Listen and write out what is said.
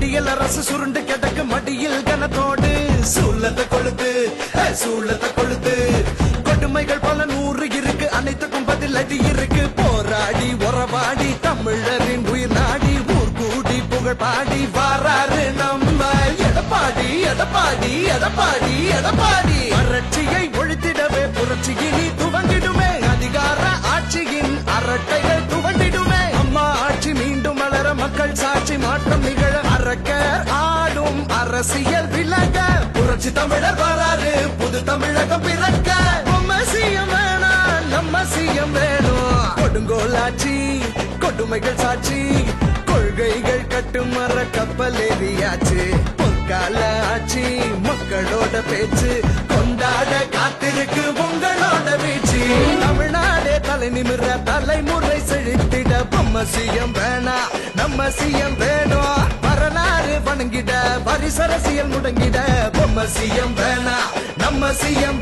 விடியல் அரசு சுருண்டு கிடக்கு மடியில் கனத்தோடு சூழத்தை கொளுத்து சூழத்தை கொளுத்து கொடுமைகள் பல 100 இருக்கு அனைத்துக்கும் பதில் அடி இருக்கு போராடி உறவாடி தமிழரின் உயிர் நாடி ஊர் கூடி புகழ் பாடி வாராரு நம்ம எடப்பாடி எடப்பாடி எடப்பாடி எடப்பாடி வறட்சியை ஒழித்திடவே புரட்சி இனி துவங்கிடுமே அதிகார ஆட்சியின் அரட்டைகள் துவண்டிடுமே அம்மா ஆட்சி மீண்டும் வளர மக்கள் சாட்சி மாற்றம் நிகழ அரக்கர் ஆடும் அரசியல் விலக புரட்சி தமிழர் வராரு புது தமிழகம் பிறக்க நம்ம சிஎம் வேணாம் நம்ம சிஎம் வேணும் கொடுங்கோலாட்சி கொடுமைகள் சாட்சி கொள்கைகள் கட்டுமர கப்பல் ஏறியாச்சு பொற்கால ஆட்சி மக்களோட பேச்சு கொண்டாட காத்திருக்கு உங்களோட வீச்சு தமிழ்நாடே தலை நிமிர தலைமுறை செழித்திட நம்ம சிஎம் வேணா நம்ம சிஎம் வேணும் வரலாறு வணங்கிட வரிசரசியல் முடங்கிட நம்ம சிஎம் வேணா நம்ம சிஎம்